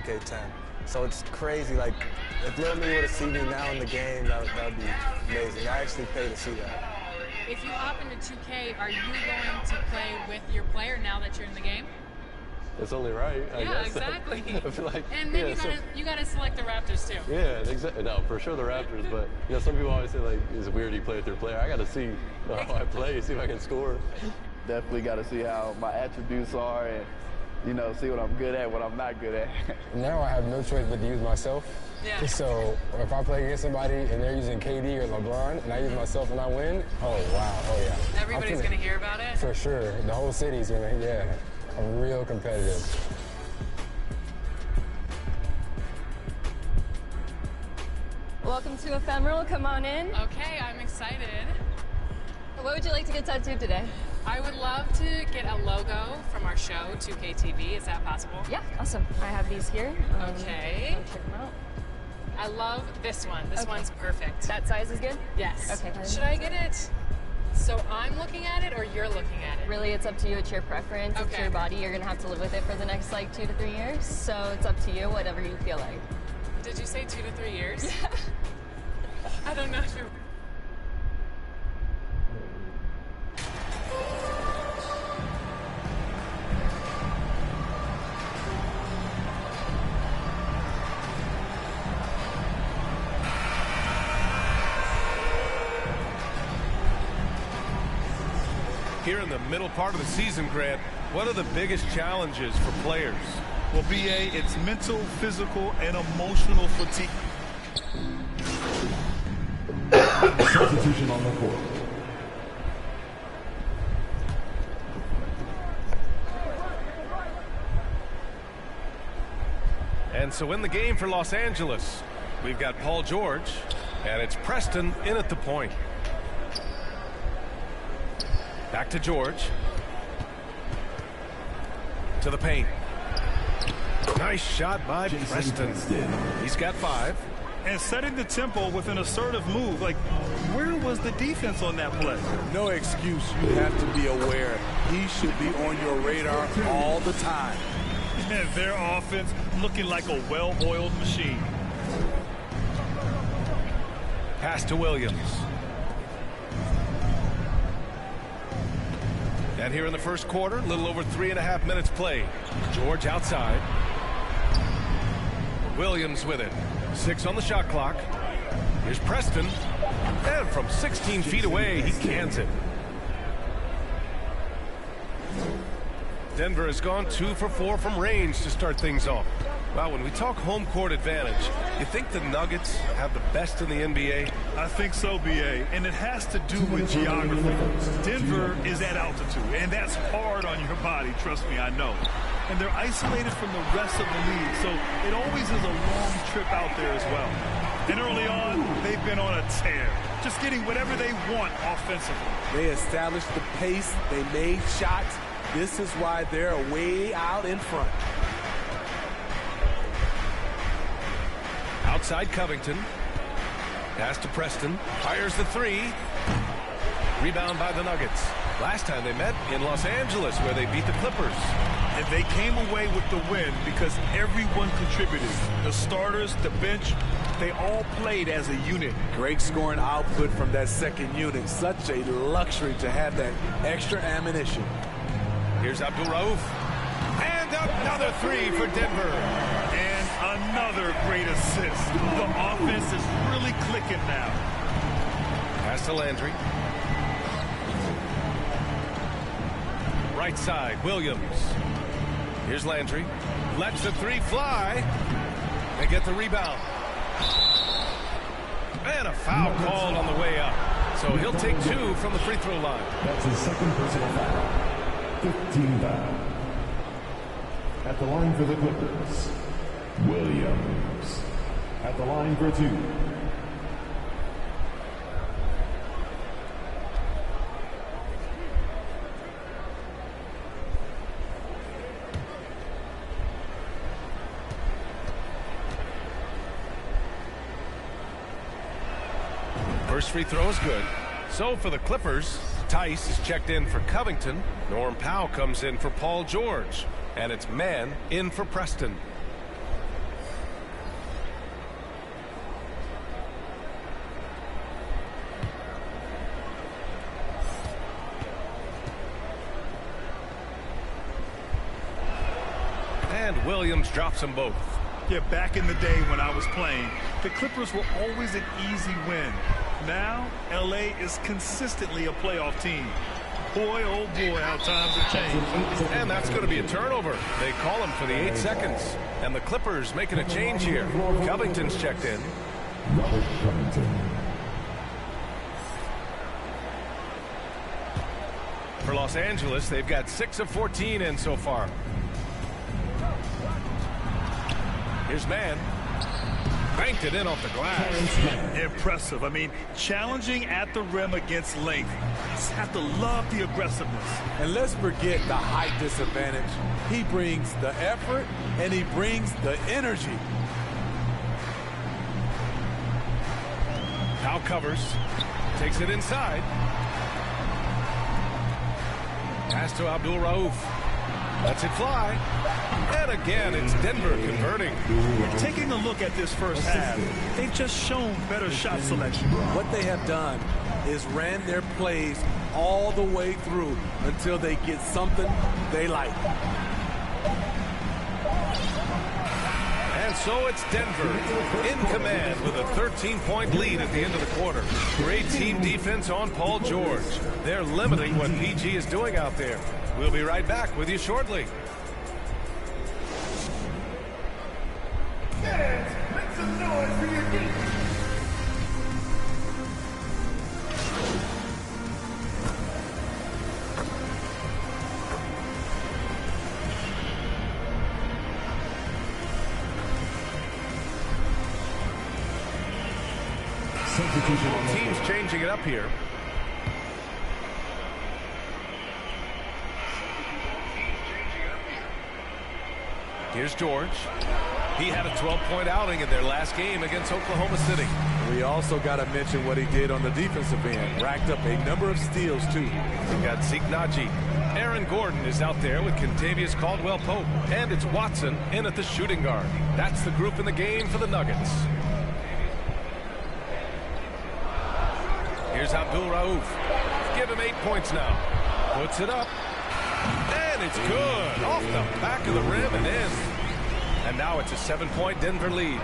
2K10. So it's crazy. Like, if little me were to see me now in the game, that would be amazing. I actually pay to see that. If you hop into 2K, are you going to play with your player now that you're in the game? It's only right, I guess. Exactly. I feel like, and then you gotta select the Raptors too. Yeah, exactly. No, for sure the Raptors, but you know, some people always say like, it's weird you play with your player. I gotta see how I play, see if I can score. Definitely gotta see how my attributes are and, you know, see what I'm good at, what I'm not good at. Now I have no choice but to use myself. Yeah. So if I play against somebody and they're using KD or LeBron and I use myself and I win, oh wow, oh yeah. Everybody's gonna hear about it? For sure. The whole city's gonna, yeah. I'm real competitive. Welcome to Ephemeral. Come on in. Okay, I'm excited. What would you like to get tattooed today? I would love to get a logo from our show, 2K TV. Is that possible? Yeah, awesome. I have these here. Okay. Check them out. I love this one. This one's perfect. That size is good? Yes. Okay. Should I get it so I'm looking at it or you're looking at it? Really, it's up to you. It's your preference. It's your body. You're going to have to live with it for the next, like, 2 to 3 years. So it's up to you, whatever you feel like. Did you say 2 to 3 years? Yeah. I don't know if you're... Here in the middle part of the season, Grant, what are the biggest challenges for players? Well, BA, it's mental, physical, and emotional fatigue. Substitution on the court. And so in the game for Los Angeles, we've got Paul George, and it's Preston in at the point. Back to George. To the paint. Nice shot by Preston. He's got 5. And setting the tempo with an assertive move. Like, where was the defense on that play? No excuse. You have to be aware. He should be on your radar all the time. And their offense looking like a well-oiled machine. Pass to Williams. And here in the first quarter, a little over 3.5 minutes played. George outside. Williams with it. 6 on the shot clock. Here's Preston. And from 16 feet away, he cans it. Denver has gone 2 for 4 from range to start things off. Well, when we talk home court advantage, you think the Nuggets have the best in the NBA? I think so, BA, and it has to do with geography. Denver is at altitude, and that's hard on your body, trust me, I know. And they're isolated from the rest of the league, so it always is a long trip out there as well. And early on, they've been on a tear, just getting whatever they want offensively. They established the pace, they made shots. This is why they're way out in front. Outside Covington. Pass to Preston. Fires the 3. Rebound by the Nuggets. Last time they met in Los Angeles where they beat the Clippers. And they came away with the win because everyone contributed. The starters, the bench, they all played as a unit. Great scoring output from that second unit. Such a luxury to have that extra ammunition. Here's Abdul Rauf. And another 3 for Denver. And another great assist. The offense is really clicking now. Pass to Landry. Right side, Williams. Here's Landry. Lets the 3 fly. They get the rebound. And a foul called on the way up. So he'll take 2 from the free throw line. That's his second personal foul. 15 foul. At the line for the Clippers, Williams. At the line for 2. First free throw is good. So for the Clippers, Tice is checked in for Covington. Norm Powell comes in for Paul George. And it's man in for Preston. And Williams drops them both. Yeah, back in the day when I was playing, the Clippers were always an easy win. Now, LA is consistently a playoff team. Boy, oh boy, how times have changed. And that's going to be a turnover. They call him for the 8 seconds. And the Clippers making a change here. Covington's checked in. Robert Covington. For Los Angeles, they've got 6 of 14 in so far. Here's Mann. Banked it in off the glass. Impressive. I mean, challenging at the rim against length. You just have to love the aggressiveness. And let's forget the height disadvantage. He brings the effort and he brings the energy. Now covers. Takes it inside. Pass to Abdul Rauf. Lets it fly. And again, it's Denver converting. Taking a look at this first half, they've just shown better shot selection. What they have done is ran their plays all the way through until they get something they like. And so it's Denver in command with a 13-point lead at the end of the quarter. Great team defense on Paul George. They're limiting what PG is doing out there. We'll be right back with you shortly. Make some noise for your team. Teams changing it up here. Here's George. He had a 12-point outing in their last game against Oklahoma City. We also got to mention what he did on the defensive end. Racked up a number of steals, too. We got Zeke Naji. Aaron Gordon is out there with Kentavious Caldwell-Pope. And it's Watson in at the shooting guard. That's the group in the game for the Nuggets. Here's Abdul Rauf. Give him 8 points now. Puts it up. And it's good. Off the back of the rim and in. And now it's a 7-point Denver lead.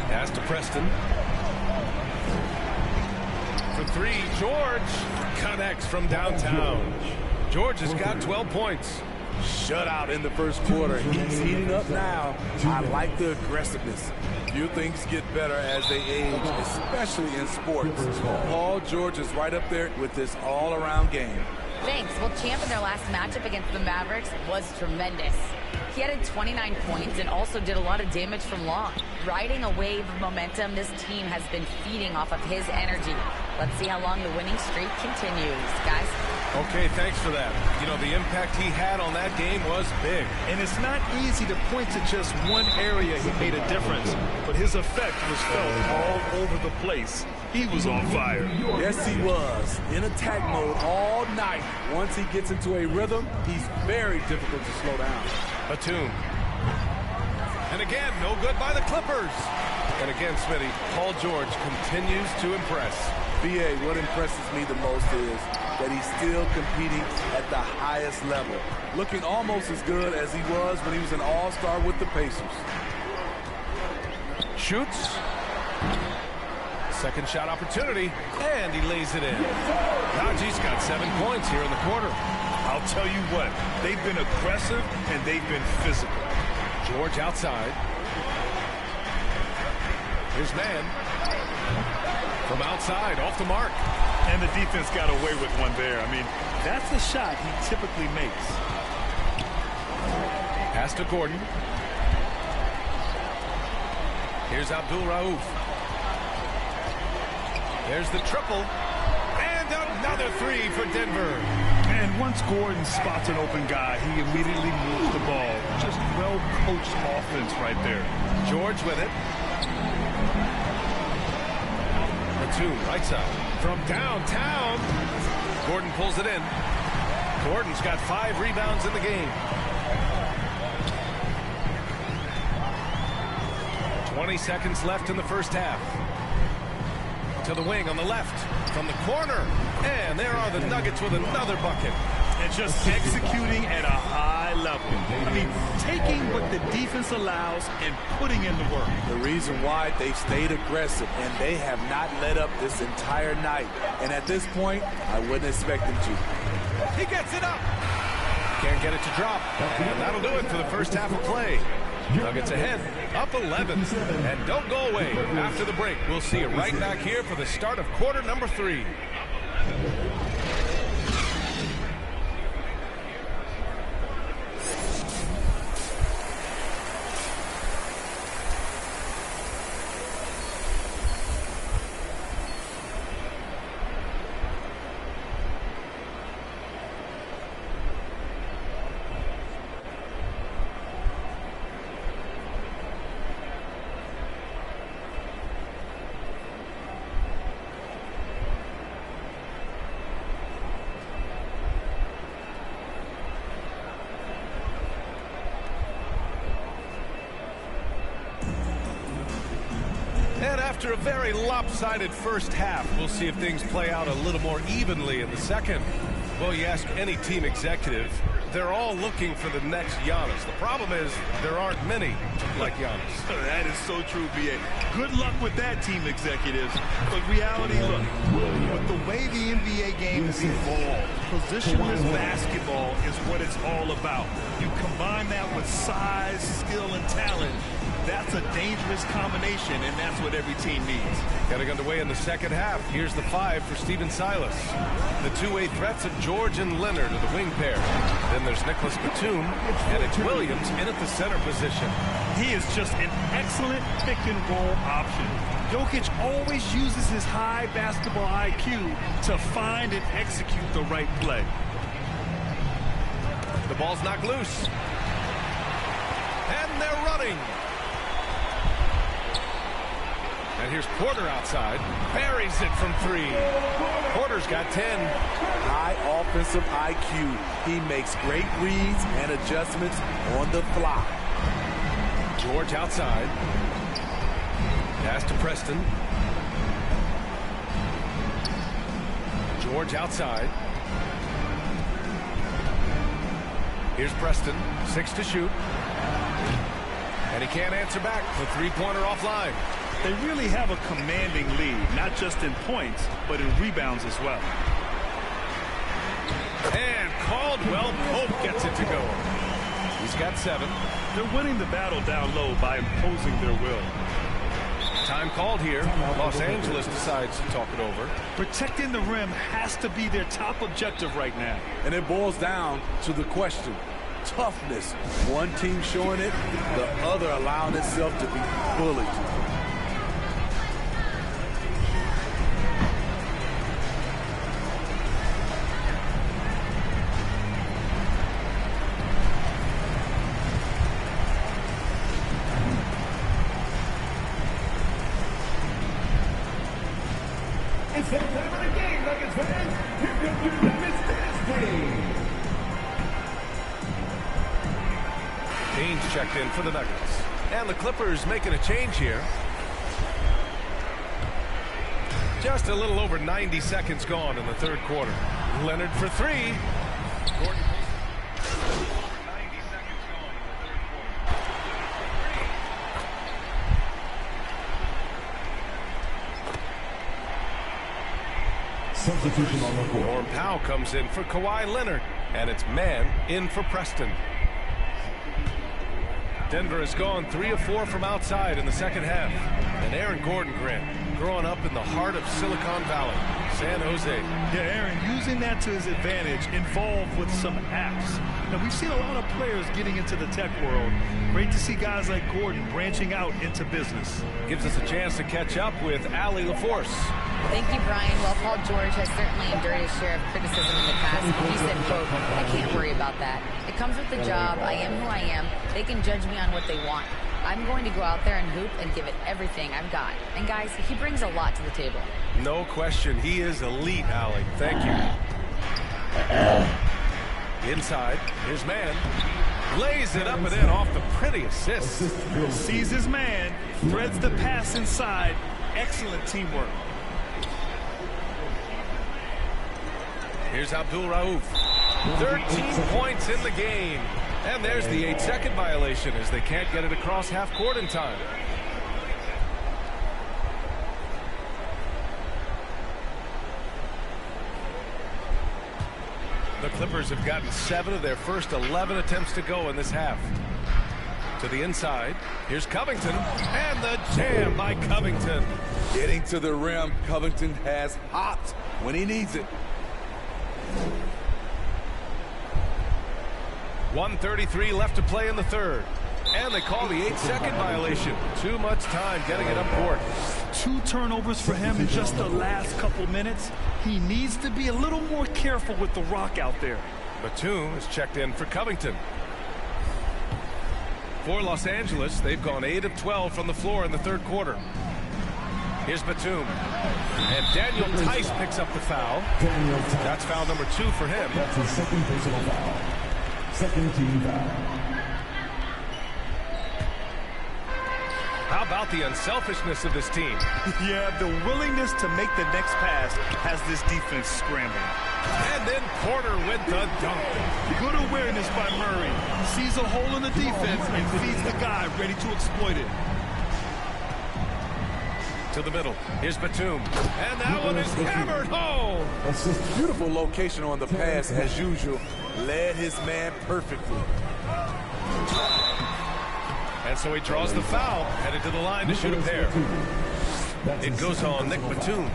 Pass to Preston. For 3, George connects from downtown. George has got 12 points. Shutout in the first quarter. He's heating up now. I like the aggressiveness. Few things get better as they age, especially in sports. Paul George is right up there with this all-around game. Thanks. Well, Champ in their last matchup against the Mavericks was tremendous. He added 29 points and also did a lot of damage from long. Riding a wave of momentum, this team has been feeding off of his energy. Let's see how long the winning streak continues, guys. Okay, thanks for that. You know, the impact he had on that game was big. And it's not easy to point to just one area he made a difference, but his effect was felt all over the place. He was on fire. Yes, he was. In attack mode all night. Once he gets into a rhythm, he's very difficult to slow down. Batum. And again, no good by the Clippers. And again, Smitty, Paul George continues to impress. BA, what impresses me the most is that he's still competing at the highest level. Looking almost as good as he was when he was an all-star with the Pacers. Shoots. Second shot opportunity, and he lays it in. Naji's got 7 points here in the quarter. I'll tell you what, they've been aggressive and they've been physical. George outside. Here's Mann. From outside, off the mark. And the defense got away with one there. I mean, that's the shot he typically makes. Pass to Gordon. Here's Abdul Rauf. There's the triple. And another 3 for Denver. And once Gordon spots an open guy, he immediately moves the ball. Just well-coached offense right there. George with it. Batum, right side. From downtown. Gordon pulls it in. Gordon's got 5 rebounds in the game. 20 seconds left in the first half. To the wing on the left. From the corner. And there are the Nuggets with another bucket. and just executing at a high level. I mean, taking what the defense allows and putting in the work. The reason why they stayed aggressive, and they have not let up this entire night. And at this point, I wouldn't expect them to. He gets it up. Can't get it to drop. And that'll do it for the first half of play. Nuggets ahead, up 11. And don't go away. After the break, we'll see you right back here for the start of quarter number 3. After a very lopsided first half, we'll see if things play out a little more evenly in the second. Well, you ask any team executive, they're all looking for the next Giannis. The problem is there aren't many like Giannis. That is so true, B.A. Good luck with that, team executives. But reality, look, with the way the NBA game has evolved, positionless basketball is what it's all about. You combine that with size, skill, and talent. That's a dangerous combination, and that's what every team needs. Getting underway in the second half. Here's the 5 for Stephen Silas. The two-way threats of George and Leonard are the wing pair. Then there's Nicholas Batum, and it's Williams in at the center position. He is just an excellent pick-and-roll option. Jokic always uses his high basketball IQ to find and execute the right play. The ball's knocked loose. And they're running. And here's Porter outside. Buries it from 3. Porter's got 10. High offensive IQ. He makes great reads and adjustments on the fly. George outside. Pass to Preston. George outside. Here's Preston. 6 to shoot. And he can't answer back. The three-pointer offline. They really have a commanding lead, not just in points, but in rebounds as well. And Caldwell Pope gets it to go. He's got 7. They're winning the battle down low by imposing their will. Time called here. Los Angeles decides to talk it over. Protecting the rim has to be their top objective right now. And it boils down to the question. Toughness. One team showing it, the other allowing itself to be bullied. It's that time of the game, Nuggets fans. Here comes your Nuggets Dynasty. Haynes checked in for the Nuggets. And the Clippers making a change here. Just a little over 90 seconds gone in the third quarter. Leonard for 3. Gordon. Substitution on the court. Norm Powell comes in for Kawhi Leonard. And it's man in for Preston. Denver has gone 3 of 4 from outside in the second half. And Aaron Gordon, Grant, growing up in the heart of Silicon Valley, San Jose. Yeah, Aaron, using that to his advantage, involved with some apps. Now, we've seen a lot of players getting into the tech world. Great to see guys like Gordon branching out into business. Gives us a chance to catch up with Allie LaForce. Thank you, Brian. Well, Paul George has certainly endured his share of criticism in the past. He said, quote, I can't worry about that. It comes with the job. I am who I am. They can judge me on what they want. I'm going to go out there and hoop and give it everything I've got. And guys, he brings a lot to the table. No question. He is elite, Allie. Thank you. Inside. His man. Lays it up and in off the pretty assist. Sees his man. Threads the pass inside. Excellent teamwork. Here's Abdul Rauf. 13 points in the game. And there's the 8-second violation as they can't get it across half court in time. The Clippers have gotten 7 of their first 11 attempts to go in this half. To the inside. Here's Covington. And the jam by Covington. Getting to the rim, Covington has hopped when he needs it. 1:33 left to play in the third. And they call the 8-second violation. Too much time getting it up court. 2 turnovers for him in just the last couple minutes. He needs to be a little more careful with the rock out there. Batum is checked in for Covington. For Los Angeles, they've gone 8 of 12 from the floor in the third quarter. Here's Batum. And Daniel Tice picks up the foul. That's foul number 2 for him. That's his second personal foul. Second team foul. How about the unselfishness of this team? Yeah, the willingness to make the next pass has this defense scrambling. And then Porter with the dunk. Good awareness by Murray. Sees a hole in the defense and feeds the guy ready to exploit it. To the middle. Here's Batum. And that one is hammered home. That's just beautiful location on the pass as usual. Led his man perfectly. And so he draws the foul, headed to the line to shoot a pair. It goes on Nick Batum.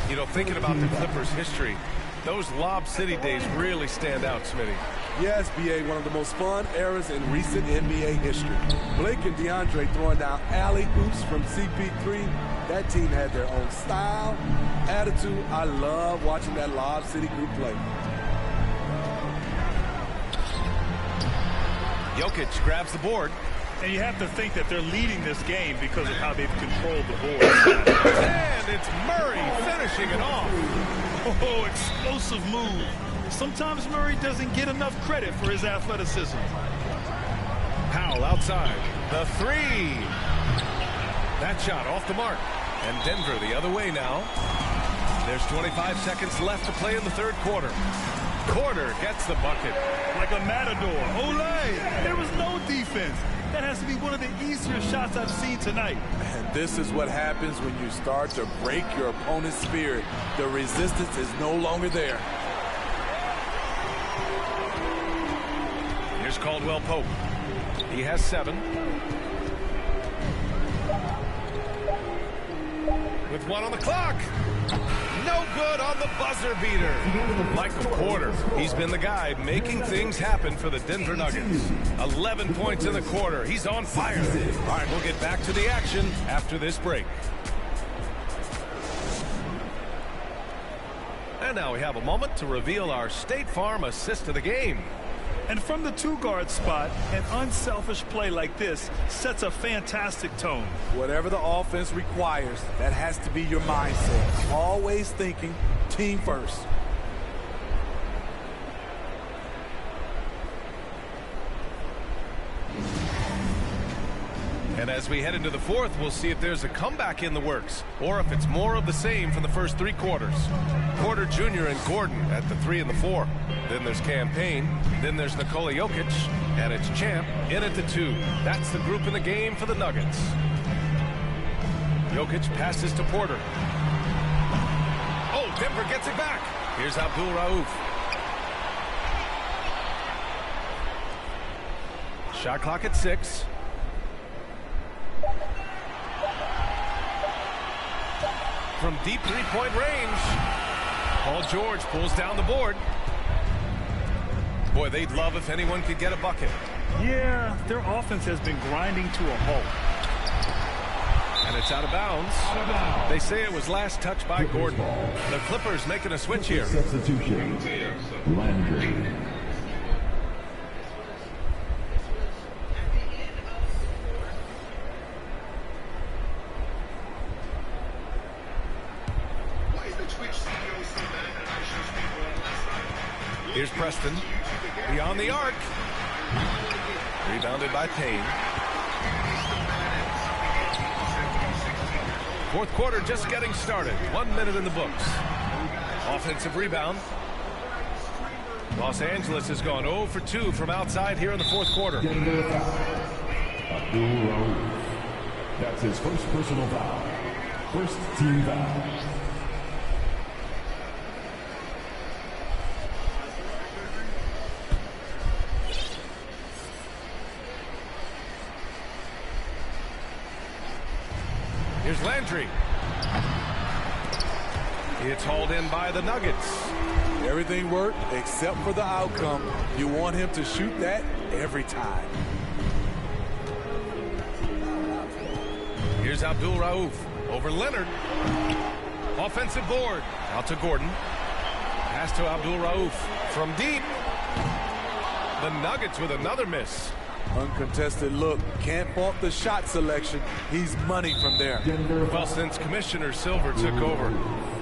You know, thinking about the Clippers' history, those Lob City days really stand out, Smitty. Yes, B.A., one of the most fun eras in recent NBA history. Blake and DeAndre throwing down alley-oops from CP3. That team had their own style, attitude. I love watching that Lob City group play. Jokic grabs the board. And you have to think that they're leading this game because of how they've controlled the board. And it's Murray finishing it off. Oh, explosive move. Sometimes Murray doesn't get enough credit for his athleticism. Powell outside. The 3. That shot off the mark. And Denver the other way now. There's 25 seconds left to play in the third quarter. Porter gets the bucket. Like a matador. Olay! There was no defense. That has to be one of the easier shots I've seen tonight. And this is what happens when you start to break your opponent's spirit. The resistance is no longer there. Here's Caldwell Pope. He has 7. With 1 on the clock. No good on the buzzer beater. Michael Porter, he's been the guy making things happen for the Denver Nuggets. 11 points in the quarter. He's on fire. All right, we'll get back to the action after this break. And now we have a moment to reveal our State Farm assist of the game. And from the 2-guard spot, an unselfish play like this sets a fantastic tone. Whatever the offense requires, that has to be your mindset. Always thinking team first. And as we head into the fourth, we'll see if there's a comeback in the works or if it's more of the same from the first 3 quarters. Porter Jr. and Gordon at the 3 and the 4. Then there's Cam Payne. Then there's Nikola Jokic. And it's Champ in at the 2. That's the group in the game for the Nuggets. Jokic passes to Porter. Oh, Denver gets it back. Here's Abdul Rauf. Shot clock at 6. From deep 3-point range, Paul George pulls down the board. Boy, they'd love if anyone could get a bucket. Yeah, their offense has been grinding to a halt. And it's out of bounds. They say it was last touched by Gordon. The Clippers making a switch here. Substitution. Landry. Here's Preston. Beyond the arc. Rebounded by Payne. Fourth quarter just getting started. 1 minute in the books. Offensive rebound. Los Angeles has gone 0 for 2 from outside here in the fourth quarter. Denver foul. Abdul Rauf. That's his first personal foul. First team foul. Here's Landry. It's hauled in by the Nuggets. Everything worked except for the outcome. You want him to shoot that every time. Here's Abdul Rauf over Leonard. Offensive board. Out to Gordon. Pass to Abdul Rauf from deep. The Nuggets with another miss. Uncontested look. Can't fault the shot selection. He's money from there. Well, since Commissioner Silver took over,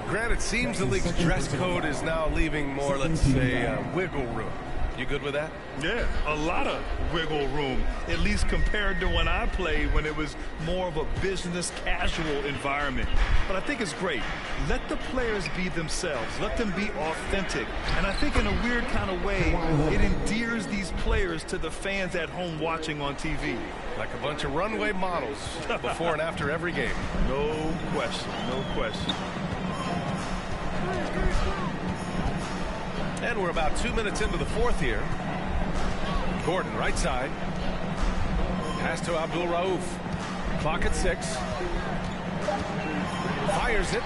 Grant, it seems the league's dress code is now leaving more, let's say, wiggle room. You good with that? Yeah, a lot of wiggle room, at least compared to when I played, when it was more of a business casual environment. But I think it's great. Let the players be themselves. Let them be authentic. And I think in a weird kind of way, it endears these players to the fans at home watching on TV. Like a bunch of runway models before and after every game. No question, no question. And we're about 2 minutes into the fourth here. Gordon, right side. Pass to Abdul Rauf. Clock at 6. Fires it.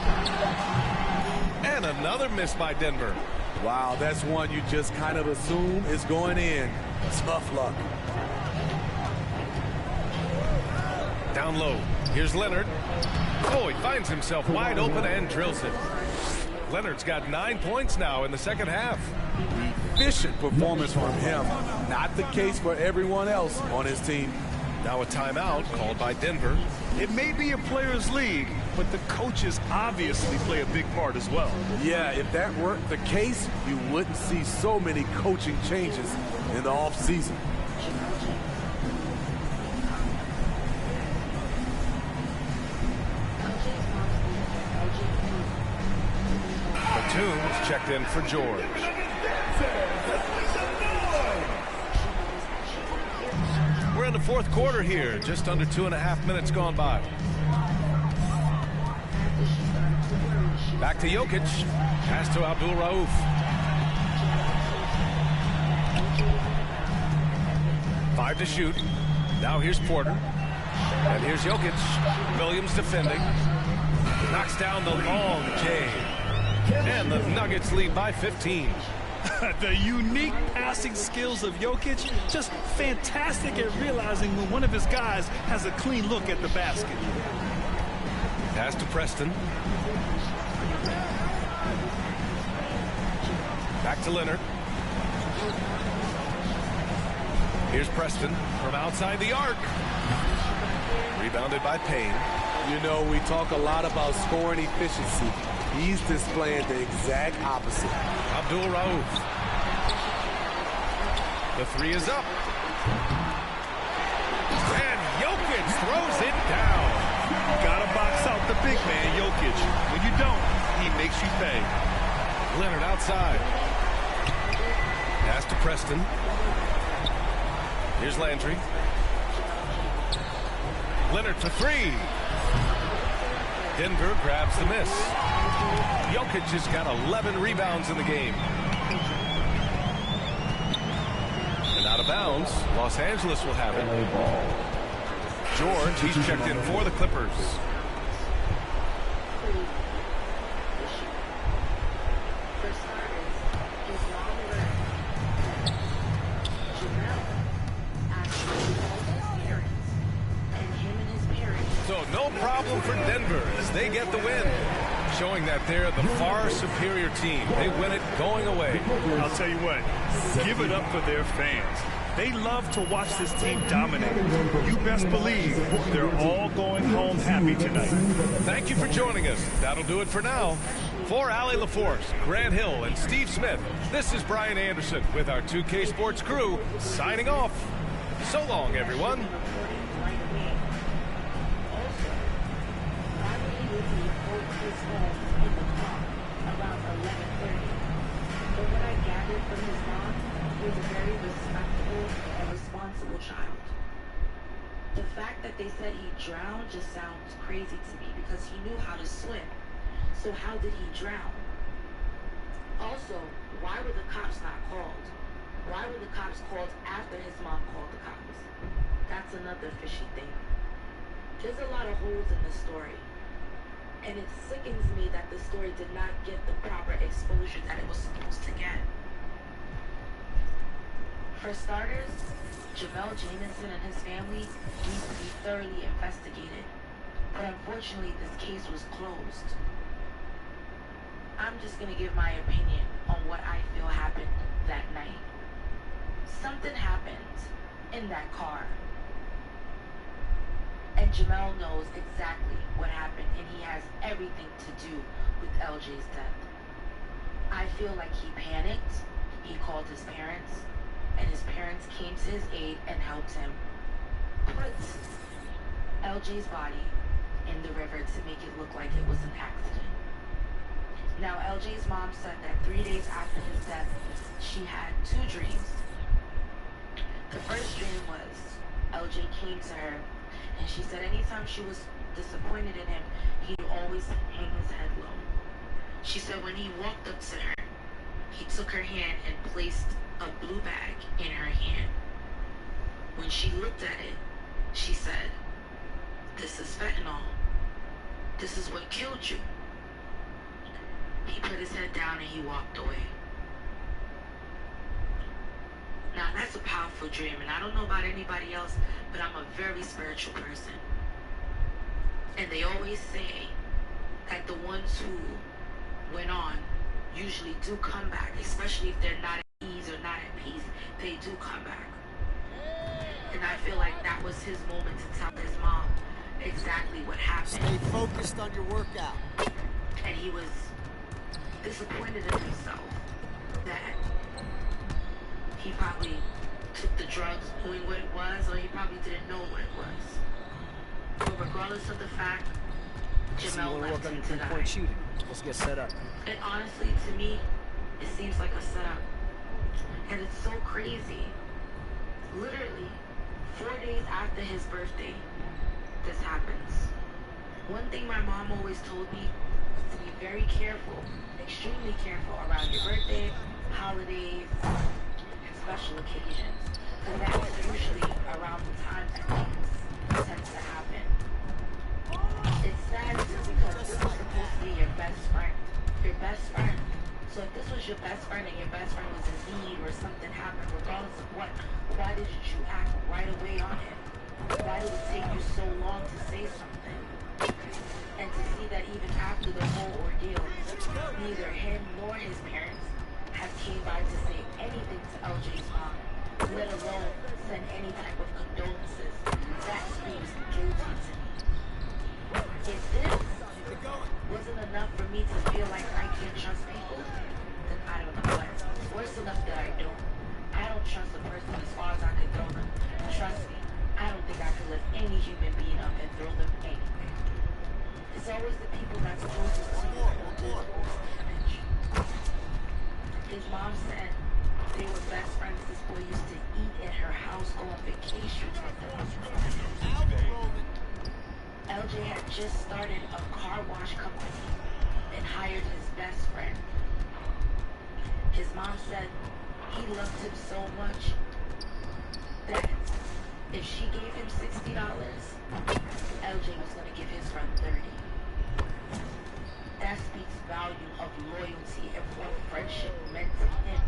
And another miss by Denver. Wow, that's one you just kind of assume is going in. Tough luck. Down low. Here's Leonard. Oh, he finds himself wide open and drills it. Leonard's got 9 points now in the second half. Efficient performance from him. Not the case for everyone else on his team. Now a timeout called by Denver. It may be a players' league, but the coaches obviously play a big part as well. Yeah, if that weren't the case, you wouldn't see so many coaching changes in the offseason. Toombs checked in for George. We're in the fourth quarter here. Just under 2.5 minutes gone by. Back to Jokic. Pass to Abdul Rauf. Five to shoot. Now here's Porter. And here's Jokic. Williams defending. Knocks down the long J. And the Nuggets lead by 15. The unique passing skills of Jokic, just fantastic at realizing when one of his guys has a clean look at the basket. Pass to Preston. Back to Leonard. Here's Preston from outside the arc. Rebounded by Payne. You know, we talk a lot about scoring efficiency. He's displaying the exact opposite. Abdul Rauf. The three is up. And Jokic throws it down. Gotta box out the big man, Jokic. When you don't, he makes you pay. Leonard outside. Pass to Preston. Here's Landry. Leonard for three. Denver grabs the miss. Jokic has got 11 rebounds in the game. And out of bounds, Los Angeles will have it. George, he's checked in for the Clippers. So no problem for Denver as they get the win, showing that they're the far superior team. They win it going away. I'll tell you what, give it up for their fans. They love to watch this team dominate. You best believe they're all going home happy tonight. Thank you for joining us. That'll do it for now. For Allie LaForce, Grant Hill, and Steve Smith, this is Brian Anderson with our 2K Sports crew signing off. So long, everyone. From what I gathered from his mom, he was a very respectable and responsible child. The fact that they said he drowned just sounds crazy to me because he knew how to swim. So how did he drown? Also, why were the cops not called? Why were the cops called after his mom called the cops? That's another fishy thing. There's a lot of holes in the story. And it sickens me that the story did not get the proper exposure that it was supposed to get. For starters, Jamel Jamison and his family needs to be thoroughly investigated. But unfortunately, this case was closed. I'm just going to give my opinion on what I feel happened that night. Something happened in that car. And Jamel knows exactly what happened, and he has everything to do with LJ's death. I feel like he panicked, he called his parents, and his parents came to his aid and helped him put LJ's body in the river to make it look like it was an accident. Now, LJ's mom said that 3 days after his death, she had 2 dreams. The first dream was LJ came to her, and she said anytime she was disappointed in him, he'd always hang his head low. She said when he walked up to her, he took her hand and placed a blue bag in her hand. When she looked at it, she said, "This is fentanyl. This is what killed you." He put his head down and he walked away. Now that's a powerful dream, and I don't know about anybody else, but I'm a very spiritual person. And they always say that the ones who went on usually do come back, especially if they're not at ease or not at peace, they do come back. And I feel like that was his moment to tell his mom exactly what happened. Stay focused on your workout. And he was disappointed in himself that he probably took the drugs knowing what it was, or he probably didn't know what it was. But regardless of the fact, Jamel left him to die. Shooting. Let's get set up. And honestly, to me, it seems like a setup. And it's so crazy. Literally, 4 days after his birthday, this happens. One thing my mom always told me is to be very careful, extremely careful around your birthday, holidays, and special occasions. Because that's usually around the time that things tend to happen. It's sad too because this was supposed to be your best friend. Your best friend. So if this was your best friend and your best friend was in need or something happened, regardless of what, why didn't you act right away on it? Why did it take you so long to say something? And to see that even after the whole ordeal, neither him nor his parents have came by to say anything to LJ's mom, let alone send any type of condolences. That screams guilty to me. If this wasn't enough for me to feel like I can't trust people, then I don't know what. It's worse enough that I don't. I don't trust a person as far as I can throw them. Trust me, I don't think I could lift any human being up and throw them anywhere. It's always the people that's closest to you that will do the most damage. His mom said they were best friends. This boy used to eat at her house, go on vacations with them. LJ had just started a car wash company and hired his best friend. His mom said he loved him so much that if she gave him $60, LJ was going to give his friend $30. That speaks volume of loyalty and what friendship meant to him.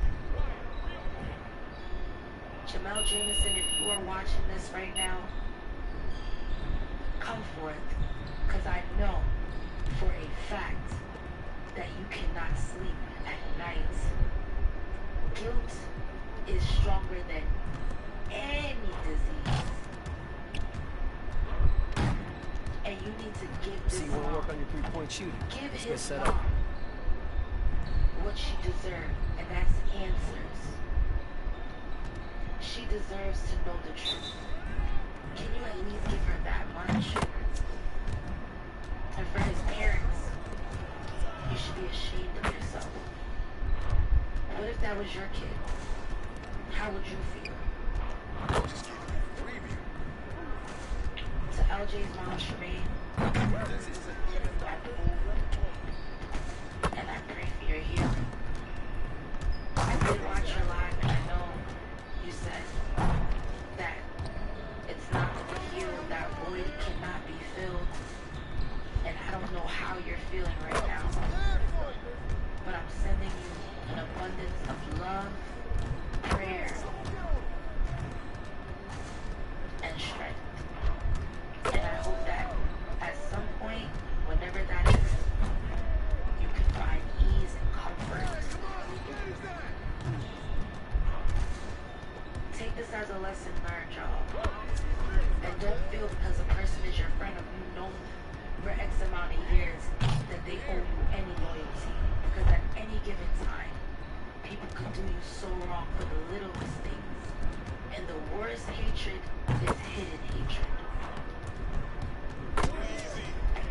Jamel Jamison, if you are watching this right now, come forth, because I know for a fact that you cannot sleep at night. Guilt is stronger than any disease. And you need to give this So you want to mom, work on your three-point shooting? give Let's get his set mom up. what she deserves, and that's answers. She deserves to know the truth. Can you at least give her that much? And for his parents, you should be ashamed of yourself. What if that was your kid? How would you feel? Just give me a preview. To LJ's mom, Shereen, and I pray for your healing. I did watch your live, and I know you said that it's not to be healed, that void cannot be filled. And I don't know how you're feeling right now, but I'm sending you an abundance of love, prayer, and strength. And I hope that at some point, whenever that is, you can find ease and comfort. Take this as a lesson learned, y'all. And don't feel because a person is your friend or you've known them for X amount of years that they owe you any loyalty. Because at any given time, people can do you so wrong for the littlest things. And the worst hatred is hidden hatred. Be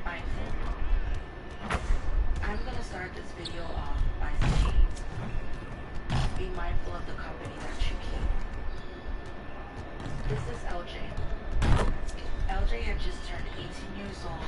mindful. I'm gonna start this video off by saying, be mindful of the company that you keep. This is LJ. LJ had just turned 18 years old.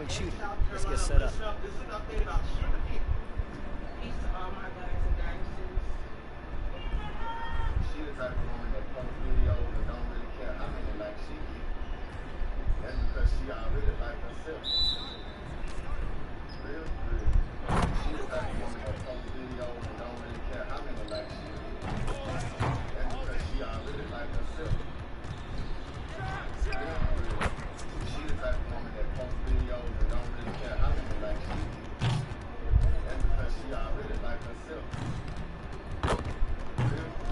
Shooting. Let's get set up. She the type of woman that posts videos and don't really care how many likes she gets. That's because she already like herself. Real. She the type of woman that posts videos and don't really care how many likes she gets. That's because she already like herself. Real. She the type of woman that posts videos and don't really care how many likes she gets. That's because she already like herself.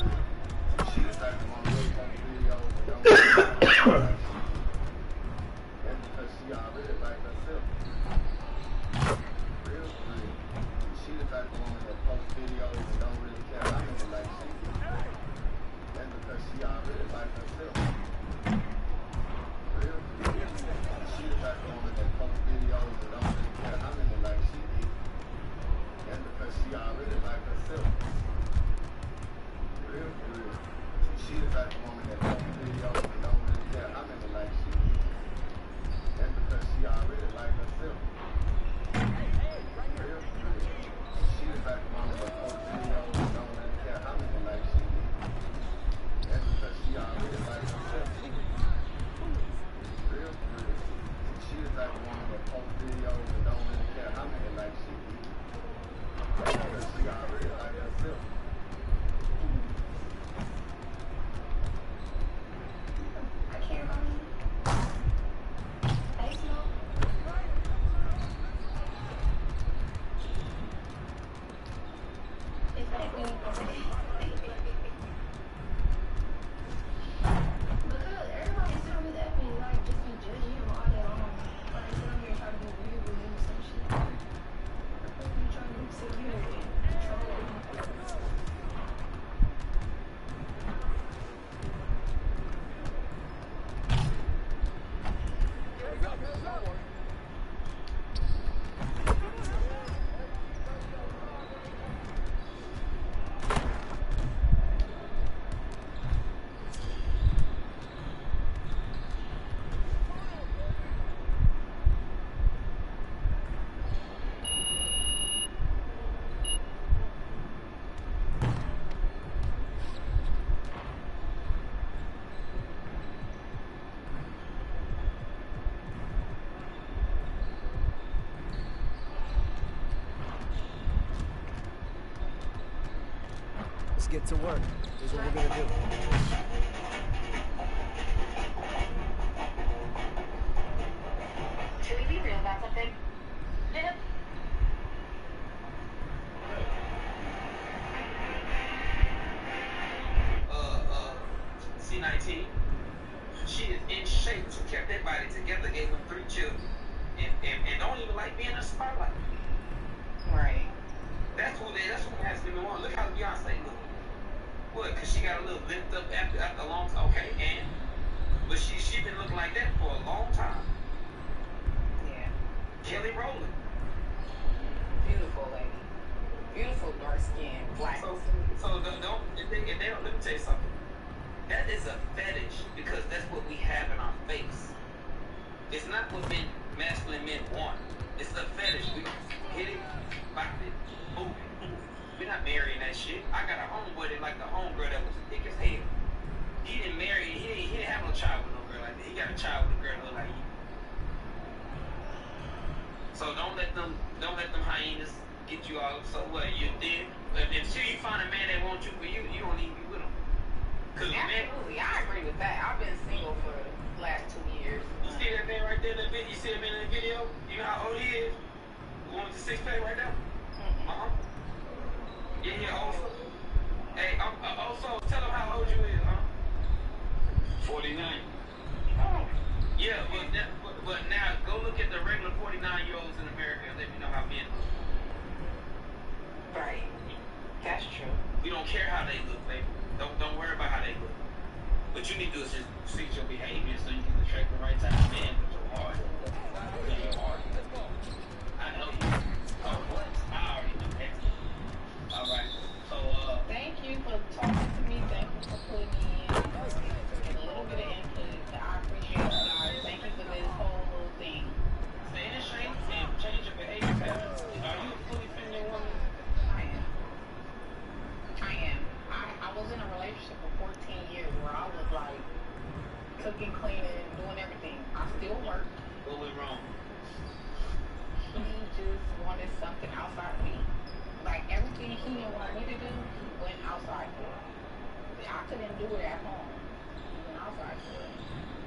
Real. She the type of woman that posts videos and don't really care how many likes she gets. That's because she already like herself. Real. She the type of woman that posts videos and don't really care how many likes she gets. That's because she already like herself. Real. She the type of woman that posts videos and don't really care how many likes she gets. That's because she already like herself. Real. She the type of woman that posts videos and don't really care how many likes she gets. That's because she already like herself. Real. She the type of woman that posts videos and don't really care how many likes she gets. That's because she already like herself. Real. She the type of woman that posts videos and don't really care how many likes she gets. That's because she already like herself. I care about you. I smoke. If I do, because everybody sit on this app and like just be judging him all day long. Like sit on here trying to be weird with Let's get to work. Here's what we're gonna do. Should we be real about something? Yeah. C19. She is in shape. She kept that body together, gave them 3 children. And don't even like being in the spotlight. Right. That's who has been the one. Look how Beyonce look. What? Cause she got a little lift up after a long time. Okay, but she been looking like that for a long time. Yeah. Kelly Rowland. Beautiful lady. Beautiful dark skin, black. So don't if they don't, let me tell you something. That is a fetish because that's what we have in our face. It's not what masculine men want. It's a fetish. We hit it, bop it, move it. We're not marrying that shit. I got a homeboy that like the homegirl that was thick as hell. He didn't marry, he didn't have no child with no girl like that. He got a child with a girl that look like you. So don't let them hyenas get you all. So what? You did? Until you find a man that wants you for you, you don't need to be with him. Absolutely, I agree with that. I've been single for the last 2 years. You see that man right there in the video? You see that man in the video? You know how old he is? The one with the 6-pack right there? Yeah, also. Hey, also, tell him how old you is, huh? 49. Oh. Yeah, but now, go look at the regular 49-year-olds in America and let me know how men look. Right. That's true. We don't care how they look, baby. Don't worry about how they look. What you need to do is just fix your behavior so you can attract the right type of man with your heart. With your heart. I know you. Oh, what? I already know that. All right. So, thank you for talking to me. Thank you for putting me in. A little bit of input. I appreciate you guys. Thank you for this whole little thing. Stay in shape and change your behavior patterns. Are you a fully feminine woman? I am. I was in a relationship for 14 years where I was like cooking, cleaning, doing everything. I still work. What went wrong? He just wanted something outside of me. Like everything he didn't want me to do, he went outside for. I couldn't do it at home. He went outside for it.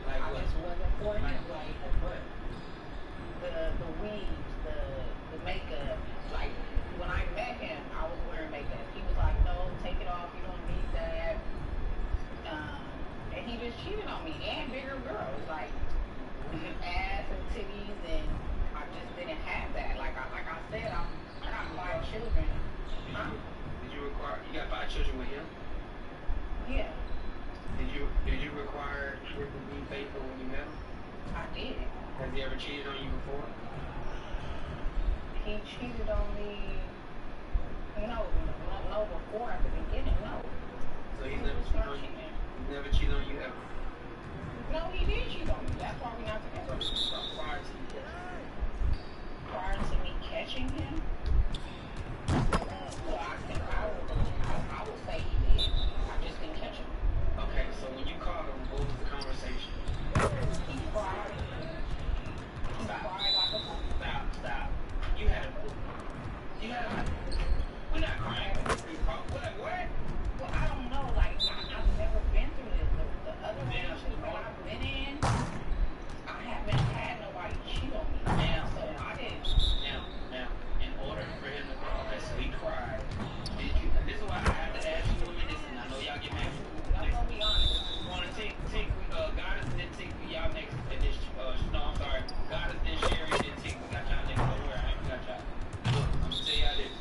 Like I what? just wasn't for him. Like what? The weaves, the makeup. Like when I met him, I was wearing makeup. He was like, no, take it off. You don't need that. And he just cheated on me and bigger girls, like ass and titties, and I just didn't have that. Like I said, I got 5 children. Huh? Did you require? You got 5 children with him? Yeah. Did you require him to be faithful when you met him? I did. Has he ever cheated on you before? He cheated on me. No, before at the beginning, no. So he's never cheated on you? He's never cheated on you ever? No, he did cheat on me. That's why we're not together. Prior to me catching him, well, I would say he did. I just didn't catch him. Okay, so when you called him, what was the conversation? He cried. He cried like a fool. Stop. You had a we're not crying. What? Well, I don't know. Like, I've never been through this. The other relationships that I've been in, I haven't had nobody cheat on me. So I didn't. Now, in order for him to call that, so he cried. Did you? This is why I have to ask you women this, and I know y'all get mad. I'm gonna be honest. Want to take Goddess and then take y'all next edition. No, I'm sorry. Goddess then Sherry then take we got y'all next. Don't worry, I ain't got y'all. Look, I'm gonna tell y'all this.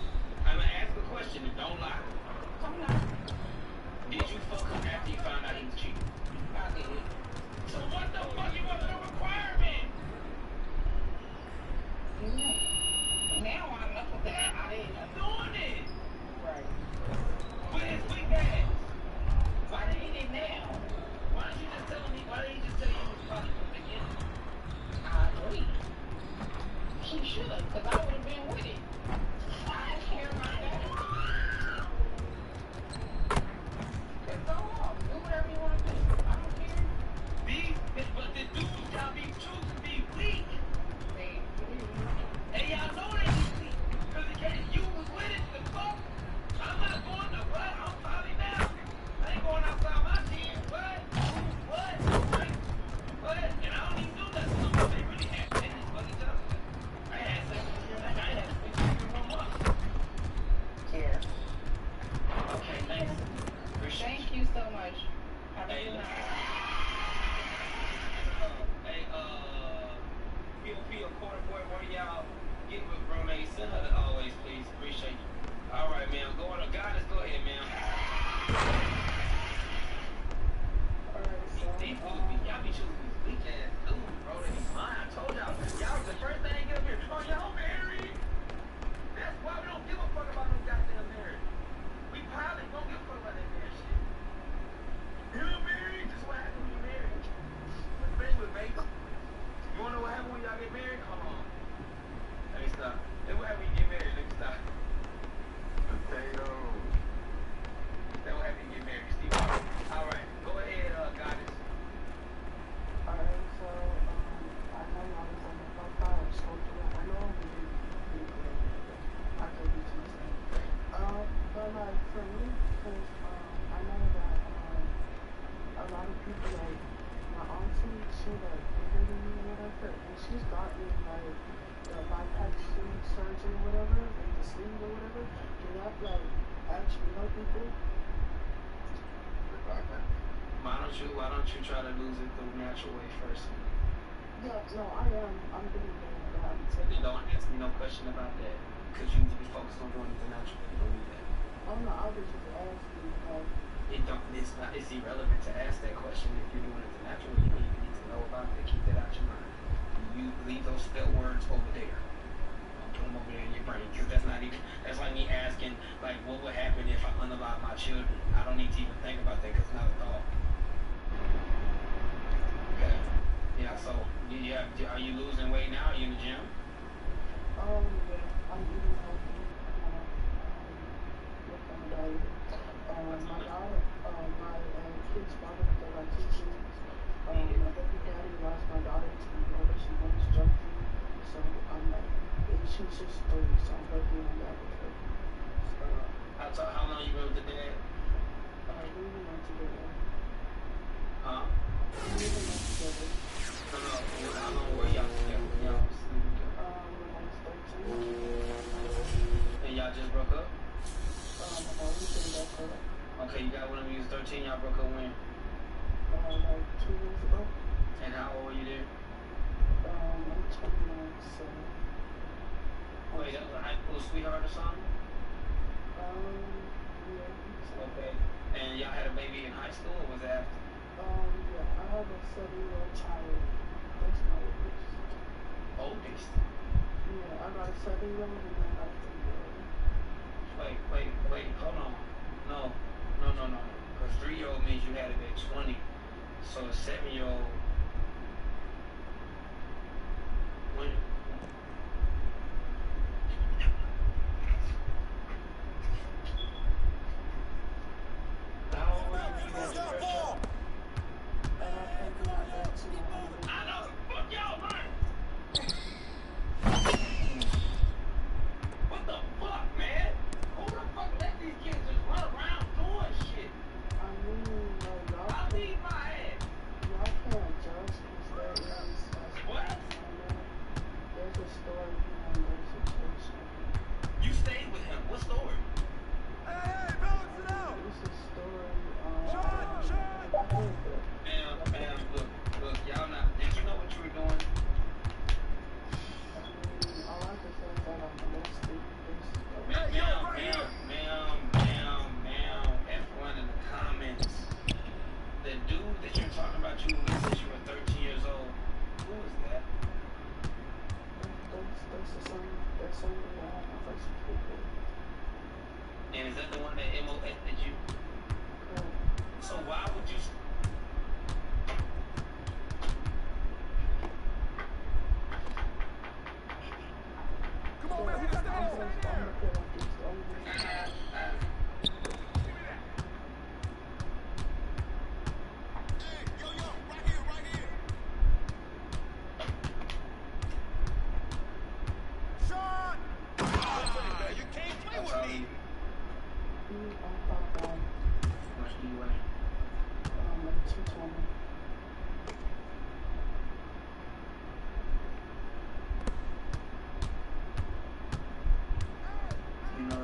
actually know people? Why don't you try to lose it the natural way first? Yeah, no, I am. I'm getting there. But I haven't taken Then don't ask me no question about that. Because you need to be focused on doing it the natural way. You don't need that. I'm not, I was just asking, like... It's irrelevant to ask that question if you're doing it the natural way. You don't even need to know about it. Keep that out your mind. You leave those spell words over there. Don't put them over there in your brain. Because that's like me asking, like, what would happen if I unalive my children? I don't need to even think about that because it's not a thought. Okay. Yeah, so, are you losing weight now? Are you in the gym? Yeah, I'm eating healthy. Working on the diet. My daughter, my kids' father, they got 2 kids. My baby daddy lost my daughter to the mother. She wants junk food. So I'm like, she's just 3, so I'm working on that with her. So, how long you been with the dad? We went together. Huh? We went together. How long were y'all together? Y'all sleeping together? When I was 13. And y'all just broke up? No, we didn't broke up. Okay, you got one of you was 13, y'all broke up when? Like 2 years ago. And how old were you then? I'm 29, so... Wait, that was a high school sweetheart or something? Yeah. Okay. And y'all had a baby in high school, or was it after? Yeah, I have a 7-year-old child. That's my oldest. Oldest? Yeah, I got a 7-year-old and I got a 3-year-old. Wait, hold on. No. Because 3-year-old means you had it at 20. So a 7-year-old... When... How old were you when you had your first child? I know! Fuck y'all, man! What the fuck, man? Who the fuck let these kids just run around doing shit? I mean, y'all... I'll leave my ass. Y'all can't judge because there is... What? There's a story behind their situation. You stayed with him. What story? Hey, balance it out! It's a story, Ma'am, look, y'all not... Did you know what you were doing? All I can say is that I'm molested. Ma'am, F1 in the comments. The dude that you're talking about, you since you were 13 years old, who is that? That's somebody I have my first people. And is that the one that did you? So why would you? Come on, man, you got that all there.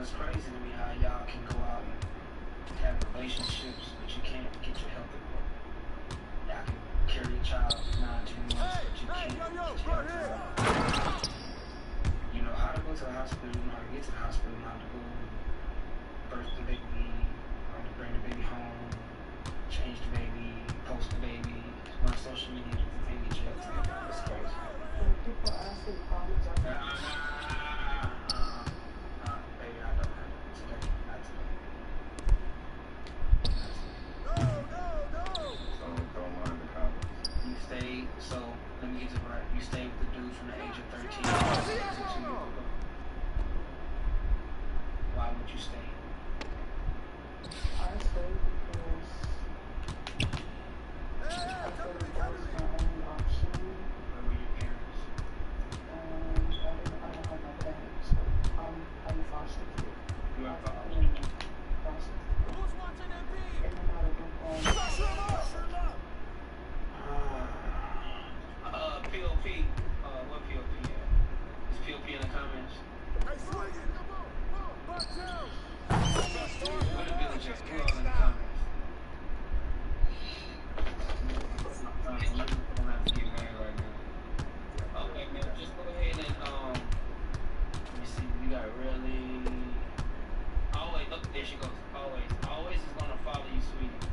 It's crazy to me how y'all can go out and have relationships, but you can't get your health in order. Y'all can carry a child 9, 10 months, but you can't get your health in order. You know how to go to the hospital, you know how to get to the hospital, how to go birth the baby, how to bring the baby home, change the baby, post the baby, run social media, you can't get your health in order. It's crazy. People asking comments Baby, I don't have it today. Not today. So don't mind the comments. You stayed, so let me get this right. You stayed with the dude from the age of 13 to 2 years ago. Why would you stay? I stayed because I feel like that was my only option. Where were your parents? I don't have my parents. I'm a foster kid. You are foster. Who's watching MB? And I'm not a good home. POP. What POP at? Is POP in the comments? Hey, swing it! Come on! Back down! What the villagers? Who all in the comments? I'm gonna have to get married right now. Okay, man, just go ahead and let me see. We got really always. Oh, there she goes. Always is gonna follow you, sweetie.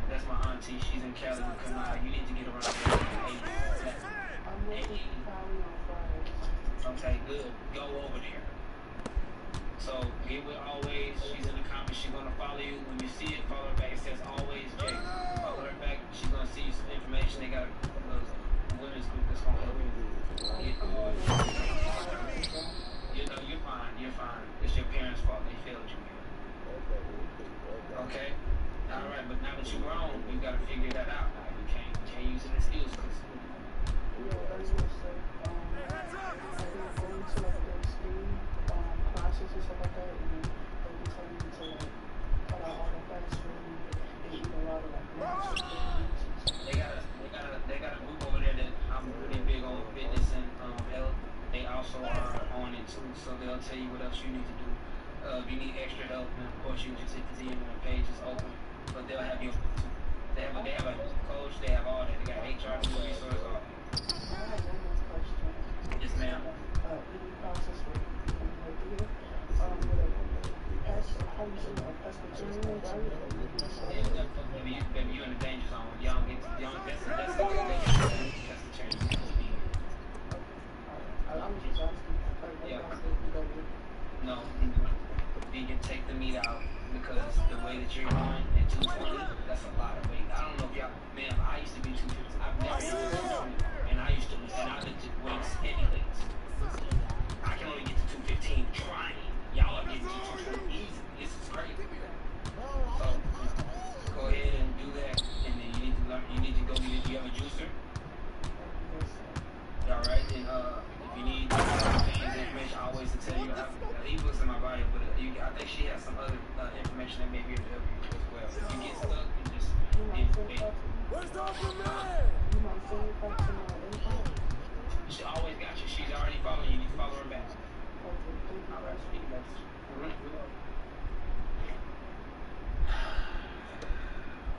That's my auntie. She's in Cali with Kanai. You need to get around there. Okay, good. Go over there. So get with always. She's in the comments. She's gonna follow you. When you see it, follow her back. It says always Jay. Follow her back. She's gonna see you some information. They got a women's group that's gonna help you. You know, you're fine. You're fine. It's your parents' fault. They failed you. Okay. All right, but now that you're grown, you gotta figure that out. Now you can't use an excuse. Classes and stuff like that, and they be telling me to like cut out all the fast food and eat a lot of like nuts and They got a group over there that I'm really big on fitness and health. They also are on it too, so they'll tell you what else you need to do. If you need extra help, then of course you just hit the DM when the page is open. But they'll have you. They have a coach. They have all that. They got HR, resources, all. Yes, ma'am. Eating process with Baby, you in the danger zone. Y'all get that's the I'm just asking. Yeah. No, you can take the meat out because the way that you're going at 220, that's a lot of weight. I don't know if y'all, man, I used to be 250. I've never used 220, and I lifted weights anyways. I can only get to 215 trying. Y'all are getting to 220 easy. This is crazy. So go ahead and do that, and then you need to learn. You need to go. You have a juicer. All right, and if you need information, I always to tell you. I have ebooks in my bio, but I think she has some other information that may be able to help you as well. If you get stuck, you just Where's Dr. Man? She always got you. She's already following you. You follow her back. All right, speak message.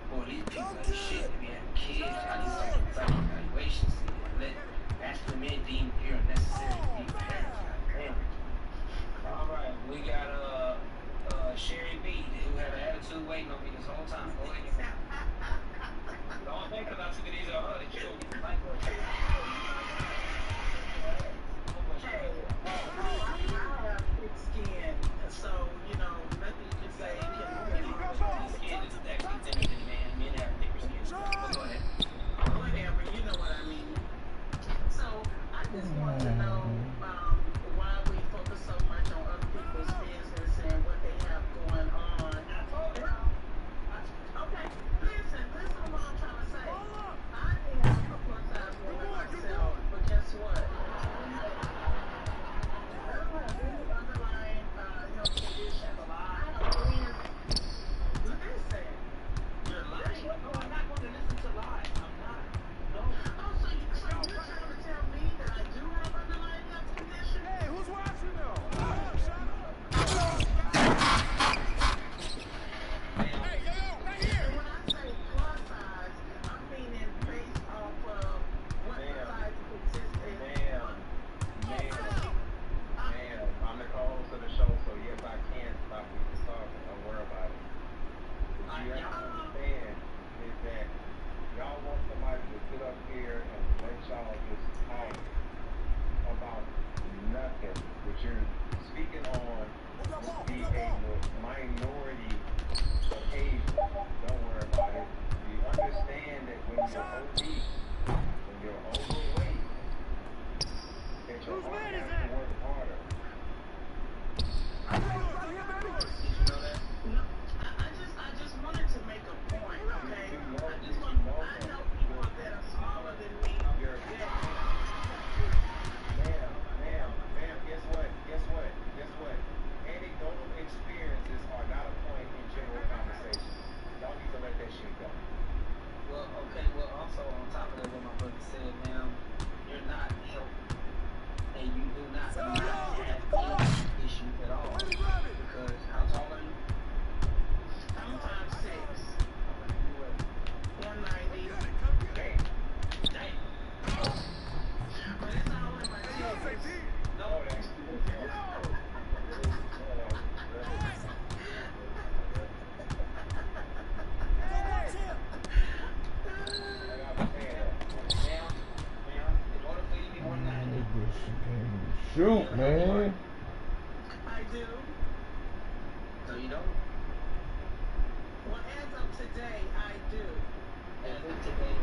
Boy, these people ain't shit to be having kids. I need some type of evaluations. Let masculine men deem here unnecessary to be parents. Damn. All right, we got Sherry B, who had an attitude waiting on me this whole time. Go ahead. The only thing about you these are that you don't get the mic. I have thick skin, so you know nothing you can say can skin is actually thinner than men. Men have thicker skin. But go ahead. whatever, you know what I mean. So I just want to know why we focus so much on other people's business and what they have going on. Okay, listen to what I'm trying to say. I am a plus size woman myself, but guess what? I don't have any underlying health conditions. I have friends. Listen, you're lying. No, I'm not going to listen to lies. I'm not. No. Oh, so you're trying to tell me that I do have underlying health conditions? Hey, who's watching now? And when I say plus size, I'm meaning based off of what size consists in. I'm the co-host of the show, so yes, I can stop you from talking. Don't worry about it. What you have to understand is that y'all want somebody to sit up here and let y'all just talk about nothing, but you're speaking on the minority behavior. Don't worry about it. You understand that when you're obese, when you're overweight, that your heart has to work harder. I just wanted to make a point, okay? I know people that are smaller than me. Ma'am, guess what? Anecdotal experiences are not a Shoot, man. I do. So you don't? Well, as of today, I do. As of today,